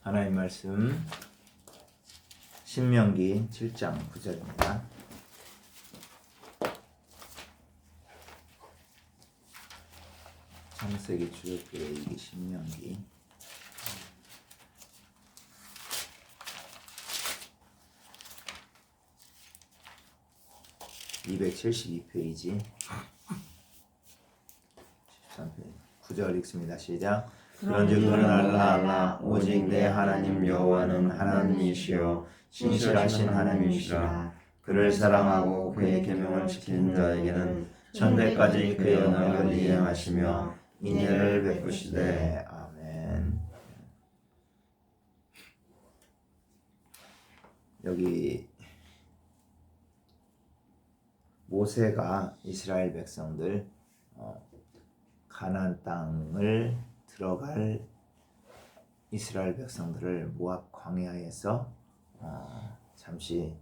하나님 말씀 신명기 7장 9절입니다. 창세기 주역교회 이게 신명기 272페이지 13페이지 9절 읽습니다. 시작. 그런즉 너는 알라 오직 내 하나님 여호와는 하나님이시요 신실하신 하나님이시라. 그를 사랑하고 그의 계명을 지키는 자에게는 천대까지 그의 언약을 이행하시며 인애를 베푸시되. 아멘. 여기 모세가 이스라엘 백성들 가나안 땅을 들어갈 이스라엘 백성들을 모압 광야에서 잠시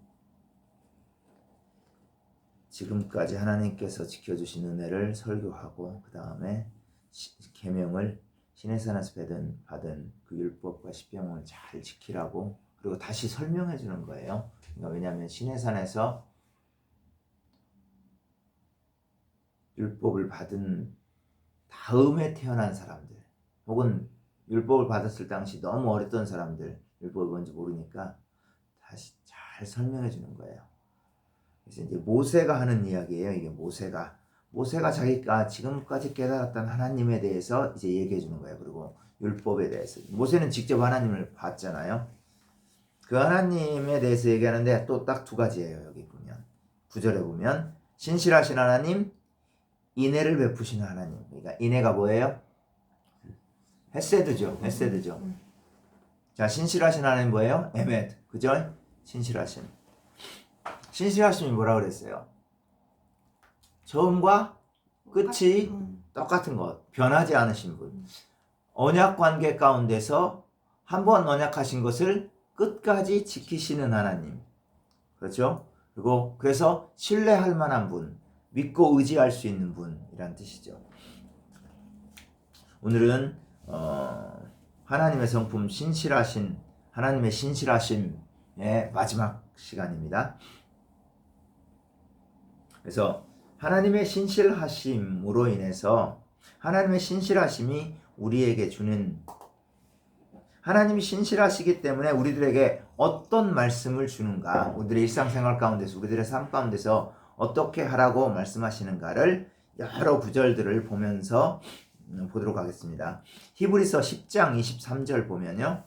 지금까지 하나님께서 지켜주신 은혜를 설교하고 그 다음에 계명을 시내산에서 받은 그 율법과 십계명을 잘 지키라고 그리고 다시 설명해 주는 거예요. 그러니까 왜냐하면 시내산에서 율법을 받은 다음에 태어난 사람들 혹은 율법을 받았을 당시 너무 어렸던 사람들 율법이 뭔지 모르니까 다시 잘 설명해 주는 거예요. 그래서 이제 모세가 하는 이야기예요. 이게 모세가 자기가 지금까지 깨달았던 하나님에 대해서 이제 얘기해 주는 거예요. 그리고 율법에 대해서 모세는 직접 하나님을 봤잖아요. 그 하나님에 대해서 얘기하는데 또 딱 두 가지예요. 여기 보면 9절에 보면 신실하신 하나님, 인애를 베푸시는 하나님. 그러니까 인애가 뭐예요? 헤세드죠. 자, 신실하신 하나님 뭐예요? 에멧. 그죠? 신실하심이 뭐라 그랬어요? 처음과 끝이 똑같은 것. 변하지 않으신 분. 언약 관계 가운데서 한번 언약하신 것을 끝까지 지키시는 하나님. 그렇죠? 그리고 그래서 신뢰할 만한 분. 믿고 의지할 수 있는 분이란 뜻이죠. 오늘은 하나님의 성품 하나님의 신실하심의 마지막 시간입니다. 그래서 하나님의 신실하심으로 인해서 하나님의 신실하심이 우리에게 주는 하나님이 신실하시기 때문에 우리들에게 어떤 말씀을 주는가 우리들의 일상생활 가운데서 우리들의 삶 가운데서 어떻게 하라고 말씀하시는가를 여러 구절들을 보면서 보도록 하겠습니다. 히브리서 10장 23절 보면요.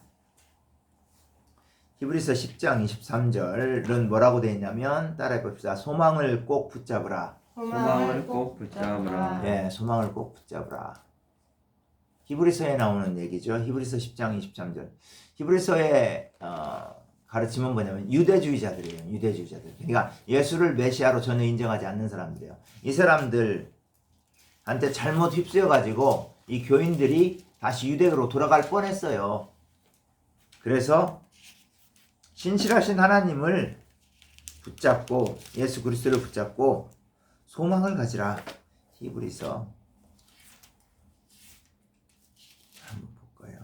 히브리서 10장 23절은 뭐라고 되어 있냐면 따라해 봅시다. 소망을 꼭 붙잡으라. 소망을 꼭 붙잡으라. 네, 소망을 꼭 붙잡으라. 히브리서에 나오는 얘기죠. 히브리서 10장 23절. 히브리서의 가르침은 뭐냐면 유대주의자들이에요. 유대주의자들. 그러니까 예수를 메시아로 전혀 인정하지 않는 사람들이에요. 이 사람들한테 잘못 휩쓰여가지고 이 교인들이 다시 유대교로 돌아갈 뻔했어요. 그래서 신실하신 하나님을 붙잡고 예수 그리스도를 붙잡고 소망을 가지라. 히브리서 한번 볼까요?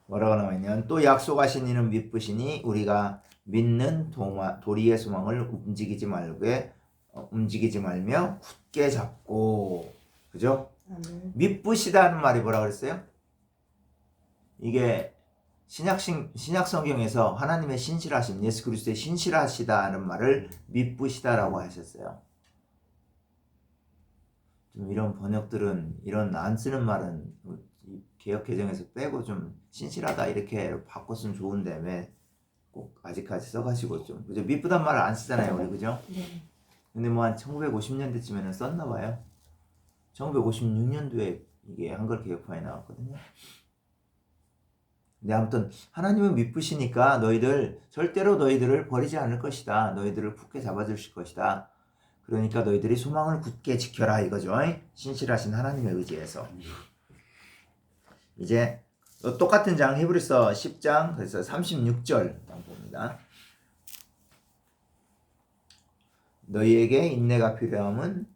뭐라고 나와있냐면 또 약속하신 이는 미쁘시니 우리가 믿는 도리의 소망을 움직이지 말며 굳게 잡고. 그죠? 미쁘시다는 말이 뭐라 그랬어요? 이게 신약 성경에서 하나님의 신실하심, 예수 그리스도의 신실하시다는 말을 미쁘시다라고 하셨어요. 좀 이런 번역들은 이런 안 쓰는 말은 개역 개정에서 빼고 좀 신실하다 이렇게 바꿨으면 좋은데 왜 꼭 아직까지 써가지고 좀 그죠? 미쁘단 말을 안 쓰잖아요, 우리 그죠? 네. 근데 뭐 한 1950년대쯤에는 썼나 봐요. 1956년도에 이게 한글 개역판이 나왔거든요. 근데 아무튼 하나님은 미쁘시니까 절대로 너희들을 버리지 않을 것이다. 너희들을 굳게 잡아주실 것이다. 그러니까 너희들이 소망을 굳게 지켜라 이거죠. 신실하신 하나님의 의지에서. 이제 똑같은 장 히브리서 10장 그래서 36절 봅니다. 너희에게 인내가 필요함은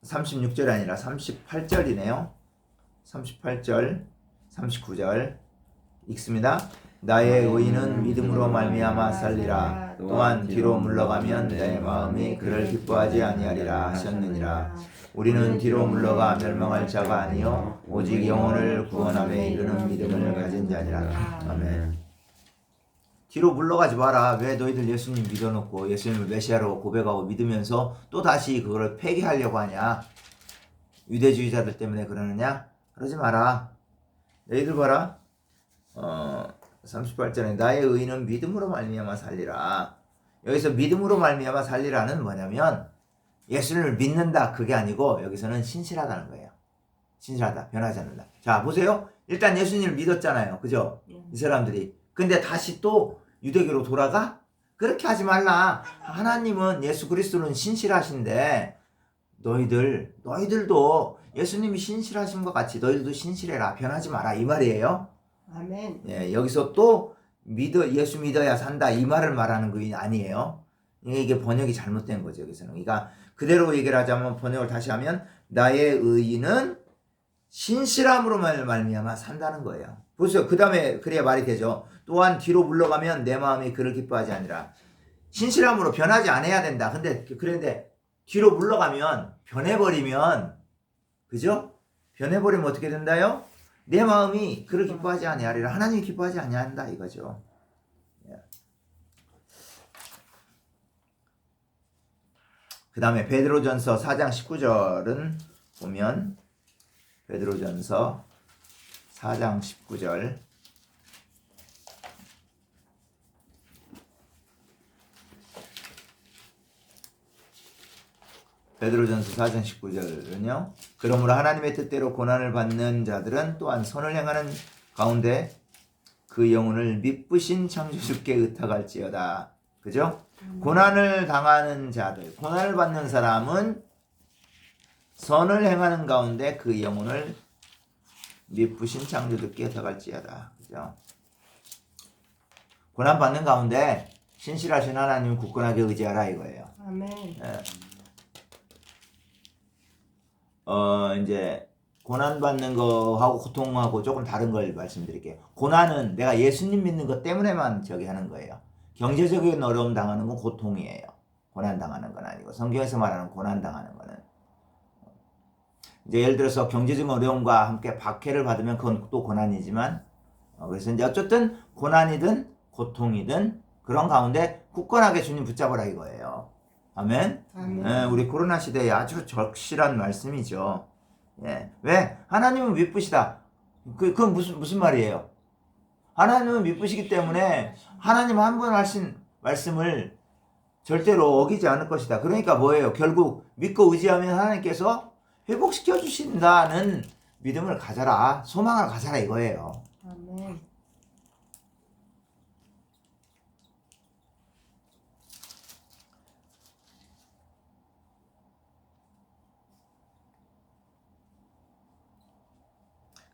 36절이 아니라 38절이네요. 38절, 39절 읽습니다. 나의 의인은 믿음으로 말미암아 살리라. 또한 뒤로 물러가면 내 마음이 그를 기뻐하지 아니하리라 하셨느니라. 우리는 뒤로 물러가 멸망할 자가 아니요 오직 영혼을 구원함에 이르는 믿음을 가진 자니라. 아멘. 뒤로 물러가지 마라. 왜 너희들 예수님 믿어놓고 예수님을 메시아로 고백하고 믿으면서 또 다시 그걸 폐기하려고 하냐? 유대주의자들 때문에 그러느냐? 그러지 마라. 너희들 봐라. 38절에 나의 의인은 믿음으로 말미암아 살리라. 여기서 믿음으로 말미암아 살리라는 뭐냐면 예수를 믿는다 그게 아니고 여기서는 신실하다는 거예요. 신실하다. 변하지 않는다. 자 보세요. 일단 예수님을 믿었잖아요. 그죠? 이 사람들이. 근데 다시 또 유대교로 돌아가? 그렇게 하지 말라. 하나님은 예수 그리스도는 신실하신데 너희들도 예수님이 신실하신 것 같이 너희들도 신실해라. 변하지 마라. 이 말이에요. 아멘. 예, 여기서 또 예수 믿어야 산다. 이 말을 말하는 거 아니에요. 이게 번역이 잘못된 거죠. 여기서는. 그러니까 그대로 얘기를 하자면 번역을 다시 하면 나의 의인은 신실함으로 말미암아 산다는 거예요. 보세요. 그 다음에 그래야 말이 되죠. 또한 뒤로 물러가면 내 마음이 그를 기뻐하지 아니라 신실함으로 변하지 않아야 된다. 그런데 뒤로 물러가면 변해버리면 그죠? 변해버리면 어떻게 된다요? 내 마음이 그를 기뻐하지 아니하리라. 하나님이 기뻐하지 아니한다 이거죠. 그 다음에 베드로전서 4장 19절은 보면 베드로전서 4장 19절 베드로전서 4장 19절은요. 그러므로 하나님의 뜻대로 고난을 받는 자들은 또한 선을 행하는 가운데 그 영혼을 미쁘신 창조주께 의탁할지어다. 그죠? 고난을 당하는 자들, 고난을 받는 사람은 선을 행하는 가운데 그 영혼을 미쁘신 창조주께 의탁할지어다. 그죠? 고난 받는 가운데 신실하신 하나님 굳건하게 의지하라 이거예요. 아멘. 예. 이제 고난받는 거하고 고통하고 조금 다른 걸 말씀드릴게요. 고난은 내가 예수님 믿는 것 때문에만 저기 하는 거예요. 경제적인 어려움 당하는 건 고통이에요. 고난 당하는 건 아니고 성경에서 말하는 고난 당하는 거는 이제 예를 들어서 경제적 어려움과 함께 박해를 받으면 그건 또 고난이지만 그래서 이제 어쨌든 고난이든 고통이든 그런 가운데 굳건하게 주님 붙잡으라 이거예요. 아멘. 아멘. 예, 우리 코로나 시대에 아주 적실한 말씀이죠. 예. 왜? 하나님은 미쁘시다. 그건 무슨 말이에요? 하나님은 미쁘시기 때문에 하나님 한 번 하신 말씀을 절대로 어기지 않을 것이다. 그러니까 뭐예요? 결국 믿고 의지하면 하나님께서 회복시켜 주신다는 믿음을 가져라. 소망을 가져라 이거예요. 아멘.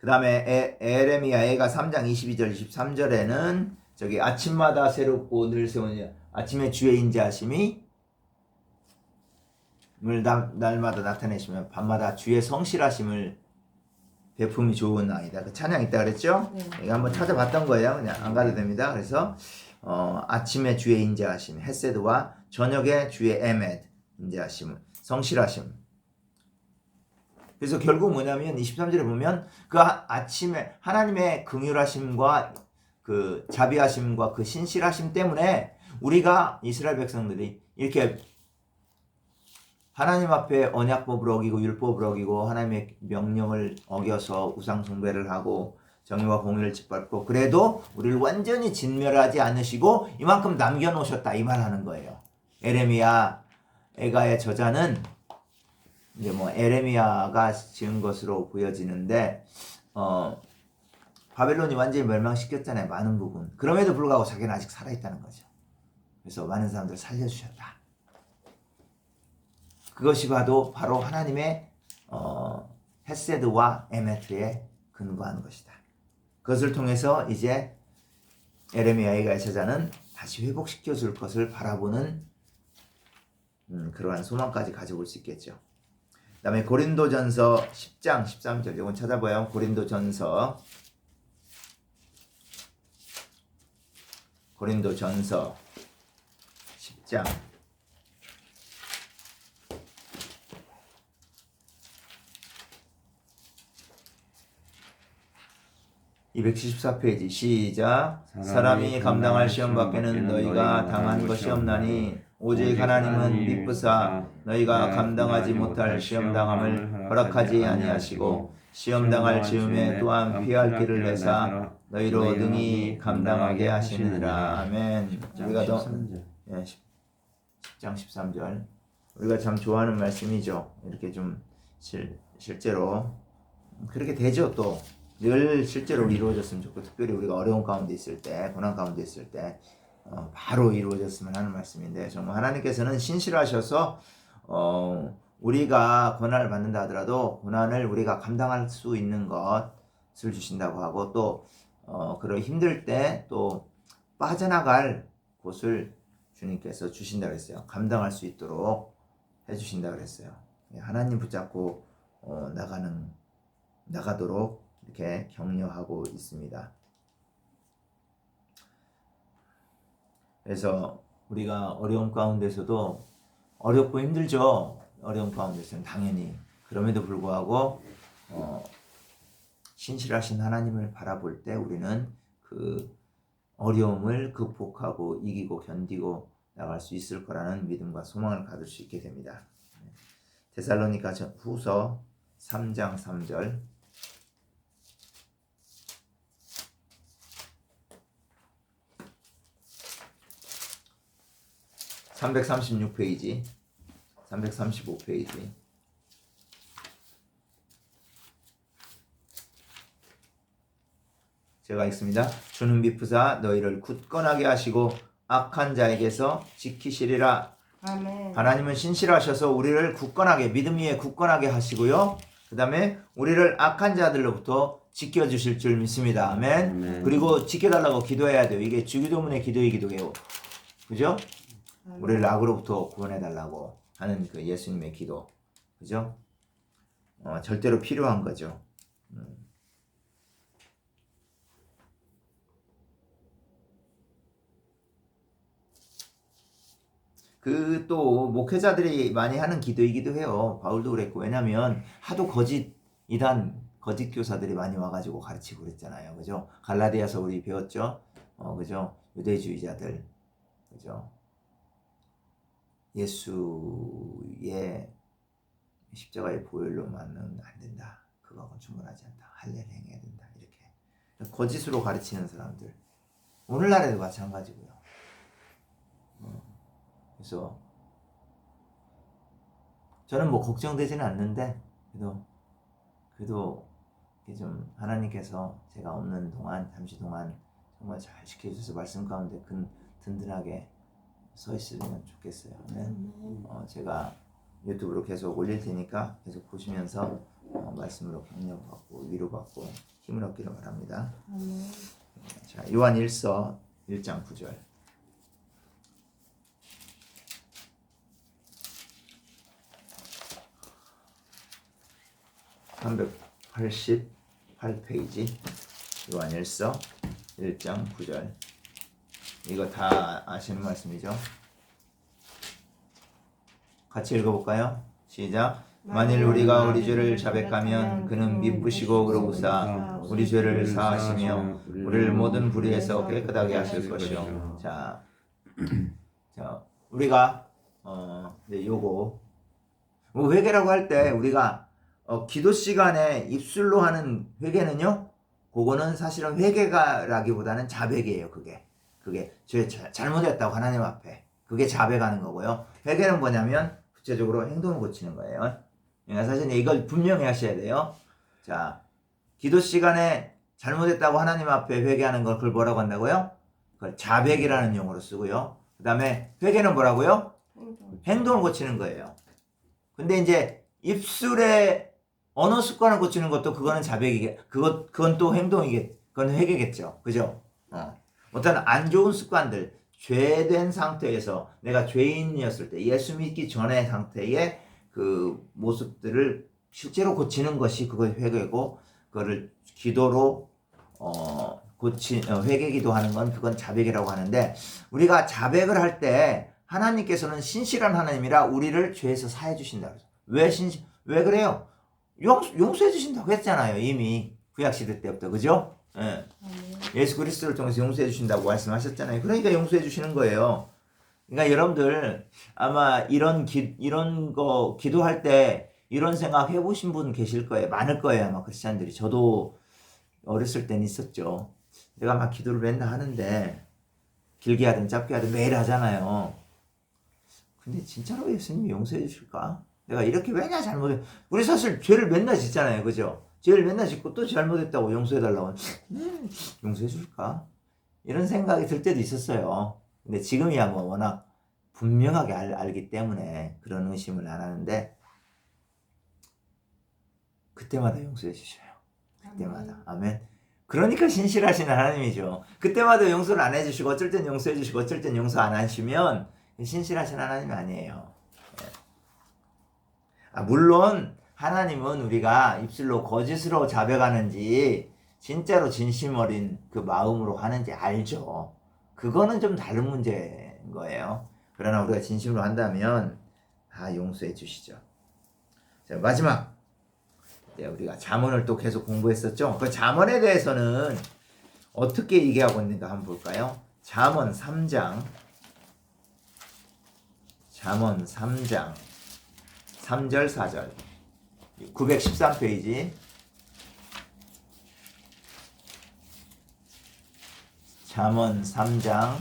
그 다음에 에레미야가 3장 22절 23절에는 저기 아침마다 새롭고 늘 새로운 아침에 주의 인자하심이 날마다 나타내시면 밤마다 주의 성실하심을 베품이 좋은 아이다. 그 찬양 있다 그랬죠? 네. 이거 한번 찾아봤던 거예요. 그냥 안 가도 됩니다. 그래서 아침에 주의 인자하심 헤세드와 저녁에 주의 에메드 인자하심 성실하심. 그래서 결국 뭐냐면 23절에 보면 그 아침에 하나님의 긍휼하심과 그 자비하심과 그 신실하심 때문에 우리가 이스라엘 백성들이 이렇게 하나님 앞에 언약법을 어기고 율법을 어기고 하나님의 명령을 어겨서 우상 숭배를 하고 정의와 공의를 짓밟고 그래도 우리를 완전히 진멸하지 않으시고 이만큼 남겨놓으셨다 이 말하는 거예요. 에레미야 에가의 저자는 이제 뭐 에레미야가 지은 것으로 보여지는데 바벨론이 완전히 멸망시켰잖아요. 많은 부분. 그럼에도 불구하고 자기는 아직 살아있다는 거죠. 그래서 많은 사람들을 살려주셨다. 그것이 바로 하나님의 헤세드와 에메트에 근거한 것이다. 그것을 통해서 이제 에레미야의 저자는 다시 회복시켜 줄 것을 바라보는 그러한 소망까지 가져볼 수 있겠죠. 그다음에 고린도전서 10장 13절. 이건 찾아봐요. 고린도전서 10장 274페이지 시작. 사람이 감당할 시험 밖에는 너희가 당한 것이 없나니 오직 하나님은 미쁘사 너희가 감당하지 못할 시험 당함을 허락하지 아니하시고 시험 당할 즈음에 또한 피할 길을 내사 너희로 능히 감당하게 하시느니라. 아멘. 우리가 더 10장 13절. 우리가 참 좋아하는 말씀이죠. 이렇게 좀 실제로 그렇게 되죠. 또 늘 실제로 이루어졌으면 좋고, 특별히 우리가 어려운 가운데 있을 때, 고난 가운데 있을 때 바로 이루어졌으면 하는 말씀인데, 정말 하나님께서는 신실하셔서 우리가 고난을 받는다 하더라도 고난을 우리가 감당할 수 있는 것을 주신다고 하고, 또 그런 힘들 때 또 빠져나갈 곳을 주님께서 주신다고 했어요. 감당할 수 있도록 해주신다고 그랬어요. 하나님 붙잡고 나가도록 이렇게 격려하고 있습니다. 그래서 우리가 어려움 가운데서도 어렵고 힘들죠. 어려움 가운데서는 당연히. 그럼에도 불구하고 신실하신 하나님을 바라볼 때 우리는 그 어려움을 극복하고 이기고 견디고 나갈 수 있을 거라는 믿음과 소망을 가질 수 있게 됩니다. 데살로니가 후서 3장 3절. 336페이지, 335페이지. 제가 읽습니다. 주는 미쁘사 너희를 굳건하게 하시고 악한 자에게서 지키시리라. 아멘. 하나님은 신실하셔서 우리를 굳건하게, 믿음 위에 굳건하게 하시고요. 그 다음에 우리를 악한 자들로부터 지켜주실 줄 믿습니다. 아멘. 아멘. 그리고 지켜달라고 기도해야 돼요. 이게 주기도문의 기도이기도 해요. 그죠? 우리를 악으로부터 구원해달라고 하는 그 예수님의 기도. 그죠? 절대로 필요한 거죠. 그 또 목회자들이 많이 하는 기도이기도 해요. 바울도 그랬고. 왜냐면 하도 거짓 교사들이 많이 와가지고 가르치고 그랬잖아요. 그죠? 갈라디아서 우리 배웠죠? 그죠? 유대주의자들. 그죠? 예수의 십자가의 보혈로만은 안 된다. 그거하고는 충분하지 않다. 할례를 행해야 된다. 이렇게 거짓으로 가르치는 사람들. 오늘날에도 마찬가지고요. 그래서 저는 뭐 걱정되지는 않는데 그래도 좀 하나님께서 제가 없는 동안 잠시 동안 정말 잘 지켜주셔서 말씀 가운데 든든하게 서 있으면 좋겠어요. 네. 제가 유튜브로 계속 올릴 테니까 계속 보시면서 말씀으로 격려받고 위로받고 힘을 얻기를 바랍니다. 자, 요한 1서 1장 9절. (388페이지) 요한 1서 1장 9절. 이거 다 아시는 말씀이죠? 같이 읽어볼까요? 시작. 만일 우리가 우리 죄를 자백하면 그는 미쁘시고 그러고사 우리 죄를 사하시며 우리를 모든 불의에서 깨끗하게 하실 것이요. 자, 우리가 요거 회개라고 할 때 우리가 기도 시간에 입술로 하는 회개는요, 그거는 사실은 회개가라기보다는 자백이에요. 그게 죄 잘못했다고 하나님 앞에 그게 자백하는 거고요. 회개는 뭐냐면 구체적으로 행동을 고치는 거예요. 그러니까 사실 이걸 분명히 하셔야 돼요. 자, 기도 시간에 잘못했다고 하나님 앞에 회개하는 걸 그걸 뭐라고 한다고요? 그걸 자백이라는 용어로 쓰고요. 그 다음에 회개는 뭐라고요? 행동을 고치는 거예요. 근데 이제 입술에 언어 습관을 고치는 것도 그거는 자백이게, 그건 또 행동이게, 그건 회개겠죠. 그죠? 어떤 안 좋은 습관들, 죄된 상태에서 내가 죄인이었을 때, 예수 믿기 전의 상태에 그 모습들을 실제로 고치는 것이 그거 회개고, 그거를 기도로 회개 기도하는 건 그건 자백이라고 하는데, 우리가 자백을 할 때 하나님께서는 신실한 하나님이라 우리를 죄에서 사해 주신다. 왜 그래요? 용서해 주신다고 했잖아요. 이미 구약시대 때부터. 그죠? 예. 예수 그리스도를 통해서 용서해 주신다고 말씀하셨잖아요. 그러니까 용서해 주시는 거예요. 그러니까 여러분들 아마 이런 거 기도할 때 이런 생각 해보신 분 계실 거예요. 많을 거예요. 아마 크리스찬들이. 저도 어렸을 땐 있었죠. 내가 막 기도를 맨날 하는데 길게 하든 짧게 하든 매일 하잖아요. 근데 진짜로 예수님이 용서해 주실까? 내가 이렇게 왜냐 잘못해. 우리 사실 죄를 맨날 짓잖아요. 그죠? 죄를 맨날 짓고 또 잘못했다고 용서해 달라고 용서해 줄까? 이런 생각이 들 때도 있었어요. 근데 지금이야 뭐 워낙 분명하게 알기 때문에 그런 의심을 안 하는데, 그때마다 용서해 주셔요. 그때마다. 아멘. 그러니까 신실하신 하나님이죠. 그때마다 용서를 안 해주시고 어쩔 땐 용서해 주시고 어쩔 땐 용서 안 하시면 신실하신 하나님이 아니에요. 물론 하나님은 우리가 입술로 거짓으로 자백하는지 진짜로 진심 어린 그 마음으로 하는지 알죠. 그거는 좀 다른 문제인 거예요. 그러나 우리가 진심으로 한다면 다 용서해 주시죠. 자, 마지막. 우리가 잠언을 또 계속 공부했었죠. 그 잠언에 대해서는 어떻게 얘기하고 있는가 한번 볼까요? 잠언 3장 3절 4절 913페이지. 잠언 3장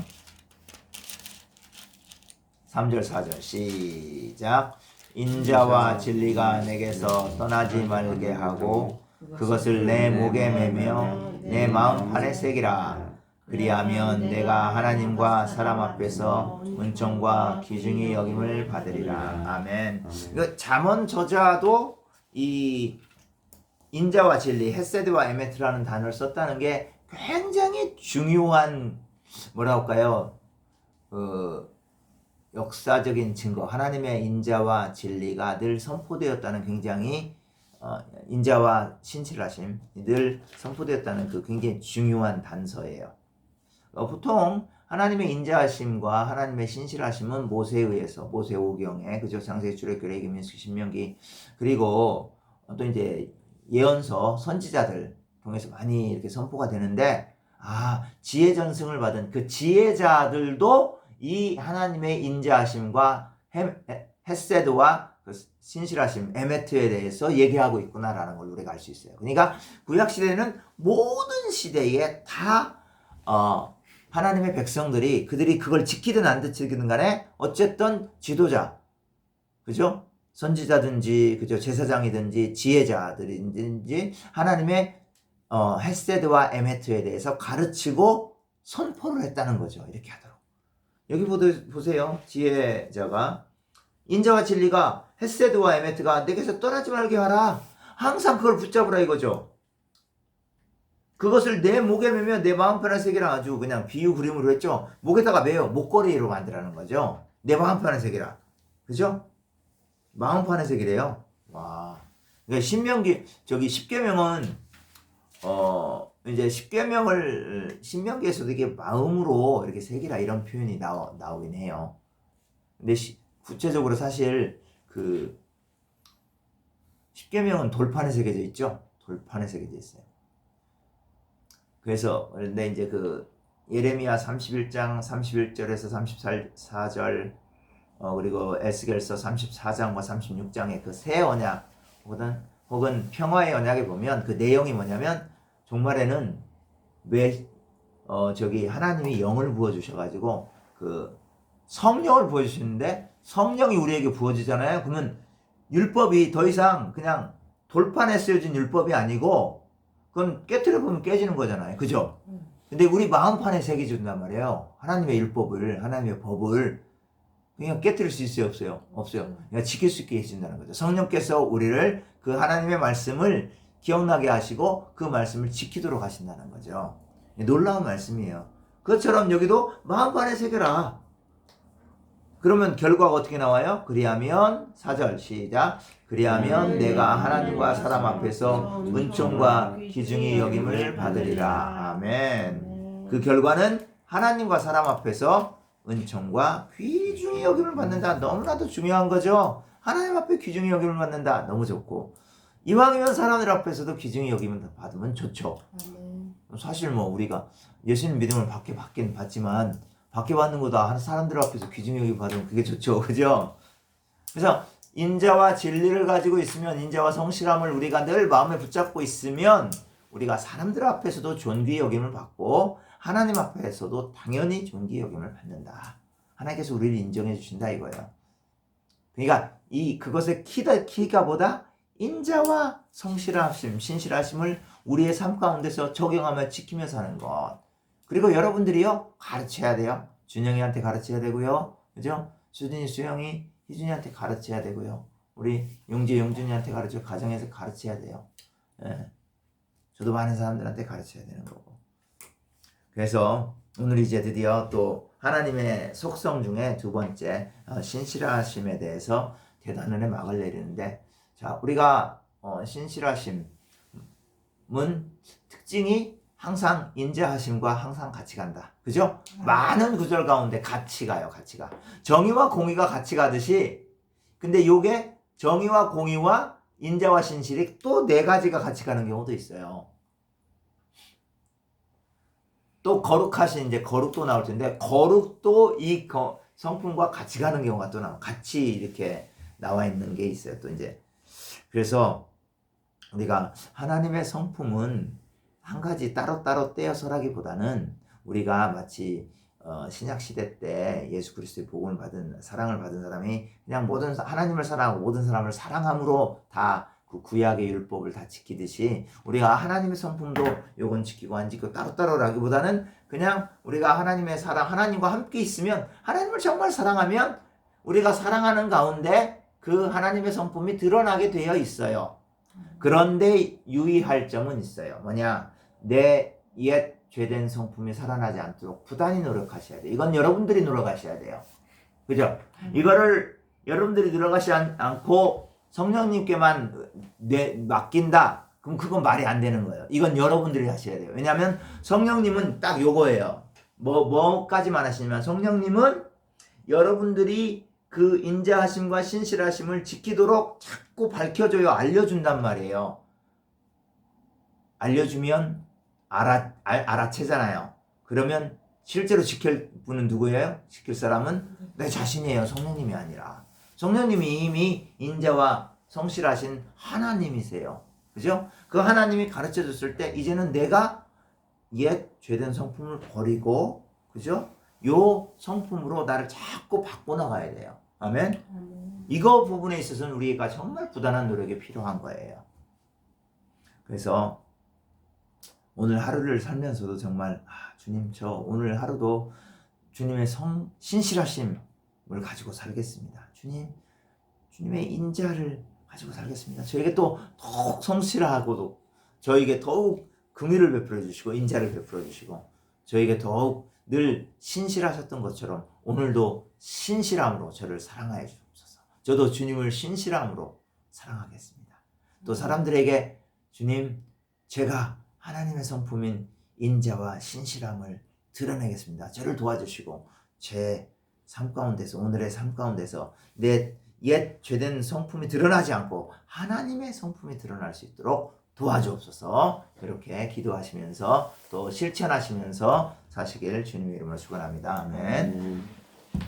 3절 4절 시작. 인자와 진리가 내게서 떠나지 말게 하고 그것을 내 목에 매며 내 마음판에 새기라. 그리하면 내가 하나님과 사람 앞에서 은총과 귀중히 여김을 받으리라. 아멘. 이거 잠언 저자도 이 인자와 진리, 헤세드와 에메트라는 단어를 썼다는 게 굉장히 중요한 뭐라 할까요? 역사적인 증거, 하나님의 인자와 진리가 늘 선포되었다는 굉장히 인자와 신실하심 늘 선포되었다는 그 굉장히 중요한 단서예요. 보통 하나님의 인자하심과 하나님의 신실하심은 모세에 의해서 모세 오경에 그죠? 창세기 출애굽기 레위기 민수기 신명기 그리고 또 이제 예언서 선지자들 통해서 많이 이렇게 선포가 되는데, 지혜 전승을 받은 그 지혜자들도 이 하나님의 인자하심과 헤세드와 그 신실하심, 에메트에 대해서 얘기하고 있구나라는 걸 우리가 알 수 있어요. 그러니까 구약시대는 모든 시대에 다 하나님의 백성들이 그들이 그걸 지키든 안 지키든 간에 어쨌든 지도자, 그죠? 선지자든지 그죠? 제사장이든지 지혜자들이든지 하나님의 헤세드와 에메트에 대해서 가르치고 선포를 했다는 거죠. 이렇게 하도록. 여기 보세요. 지혜자가 인자와 진리가 헤세드와 에메트가 내게서 떠나지 말게 하라. 항상 그걸 붙잡으라 이거죠. 그것을 내 목에 매며 내 마음편에 새기라. 아주 그냥 비유 그림으로 했죠. 목에다가 매요. 목걸이로 만들라는 거죠. 내 마음편에 새기라. 그죠? 마음판에 새기래요. 와. 그러니까 십계명은 이제 신명기에서도 이게 마음으로 이렇게 새기라 이런 표현이 나오긴 해요. 근데 구체적으로 사실 그 십계명은 돌판에 새겨져 있죠. 돌판에 새겨져 있어요. 그래서 근데 이제 그 예레미야 31장 31절에서 34절 그리고 에스겔서 34장과 36장의 그 새 언약 혹은 평화의 언약에 보면 그 내용이 뭐냐면 종말에는 하나님이 영을 부어 주셔가지고 그 성령을 부어 주시는데 성령이 우리에게 부어지잖아요. 그러면 율법이 더 이상 그냥 돌판에 쓰여진 율법이 아니고 그건 깨트려 보면 깨지는 거잖아요. 그죠? 근데 우리 마음판에 새겨준단 말이에요. 하나님의 율법을, 하나님의 법을 그냥 깨트릴 수 있어요? 없어요? 없어요. 그냥 지킬 수 있게 해준다는 거죠. 성령께서 우리를 그 하나님의 말씀을 기억나게 하시고 그 말씀을 지키도록 하신다는 거죠. 놀라운 말씀이에요. 그것처럼 여기도 마음판에 새겨라. 그러면 결과가 어떻게 나와요? 그리하면 4절 시작. 그리하면 내가 하나님과 사람 앞에서 은총과 귀중히 여김을 받으리라. 아멘. 그 결과는 하나님과 사람 앞에서 은총과 귀중히 여김을 받는다. 너무나도 중요한 거죠. 하나님 앞에 귀중히 여김을 받는다. 너무 좋고, 이왕이면 사람들 앞에서도 귀중히 여김을 받으면 좋죠. 사실 뭐 우리가 예수님 믿음을 받긴 받지만 받게 받는 거다 사람들 앞에서 귀중히 여김을 받으면 그게 좋죠. 그죠? 그래서 인자와 진리를 가지고 있으면, 인자와 성실함을 우리가 늘 마음에 붙잡고 있으면 우리가 사람들 앞에서도 존귀 여김을 받고 하나님 앞에서도 당연히 존귀 여김을 받는다. 하나님께서 우리를 인정해 주신다 이거예요. 그러니까 그것의 키가 보다 인자와 성실하심, 신실하심을 우리의 삶 가운데서 적용하며 지키며 사는 것. 그리고 여러분들이요, 가르쳐야 돼요. 준영이한테 가르쳐야 되고요. 그죠? 수진이, 수영이, 희준이한테 가르쳐야 되고요. 우리 용준이한테 가르쳐, 가정에서 가르쳐야 돼요. 예. 저도 많은 사람들한테 가르쳐야 되는 거고. 그래서 오늘 이제 드디어 또 하나님의 속성 중에 두 번째, 신실하심에 대해서 대단원의 막을 내리는데, 자, 우리가 신실하심은 특징이 항상 인자하심과 항상 같이 간다. 그죠? 많은 구절 가운데 같이 가요. 같이 가. 정의와 공의가 같이 가듯이, 근데 요게 정의와 공의와 인자와 신실이 또 네 가지가 같이 가는 경우도 있어요. 또 거룩하신, 이제 거룩도 나올 텐데, 거룩도 이 성품과 같이 가는 경우가 또 같이 이렇게 나와 있는 게 있어요. 또 이제 그래서 우리가 하나님의 성품은 한 가지 따로따로 떼어서라기보다는, 우리가 마치 신약 시대 때 예수 그리스도의 복음을 받은, 사랑을 받은 사람이 그냥 하나님을 사랑하고 모든 사람을 사랑함으로 다 그 구약의 율법을 다 지키듯이, 우리가 하나님의 성품도 요건 지키고 안 지키고 따로따로라기보다는 그냥 우리가 하나님의 사랑, 하나님과 함께 있으면, 하나님을 정말 사랑하면 우리가 사랑하는 가운데 그 하나님의 성품이 드러나게 되어 있어요. 그런데 유의할 점은 있어요. 뭐냐? 내 옛 죄된 성품이 살아나지 않도록 부단히 노력하셔야 돼요. 이건 여러분들이 노력하셔야 돼요. 그죠? 이거를 여러분들이 노력하지 않고 성령님께만 맡긴다? 그럼 그건 말이 안 되는 거예요. 이건 여러분들이 하셔야 돼요. 왜냐하면 성령님은 딱 요거예요. 뭐까지만 하시냐면, 성령님은 여러분들이 그 인자하심과 신실하심을 지키도록 자꾸 밝혀줘요. 알려준단 말이에요. 알려주면 알아채잖아요. 그러면 실제로 지킬 분은 누구예요? 지킬 사람은 내 자신이에요. 성령님이 아니라. 성령님이 이미 인자와 성실하신 하나님이세요. 그죠? 그 하나님이 가르쳐 줬을 때, 이제는 내가 옛 죄된 성품을 버리고, 그죠? 요 성품으로 나를 자꾸 바꿔나가야 돼요. 아멘? 이거 부분에 있어서는 우리가 정말 부단한 노력이 필요한 거예요. 그래서 오늘 하루를 살면서도 정말, 주님, 저 오늘 하루도 주님의 신실하심을 가지고 살겠습니다. 주님의 인자를 가지고 살겠습니다. 저에게 또 더욱 성실하고도, 저에게 더욱 긍휼을 베풀어 주시고 인자를 베풀어 주시고, 저에게 더욱 늘 신실하셨던 것처럼 오늘도 신실함으로 저를 사랑하여 주옵소서. 저도 주님을 신실함으로 사랑하겠습니다. 또 사람들에게, 주님, 제가 하나님의 성품인 인자와 신실함을 드러내겠습니다. 저를 도와주시고, 제 삶 가운데서, 오늘의 삶 가운데서 내 옛 죄된 성품이 드러나지 않고 하나님의 성품이 드러날 수 있도록 도와주옵소서. 그렇게 기도하시면서 또 실천하시면서 사시길 주님의 이름으로 축원합니다. 아멘.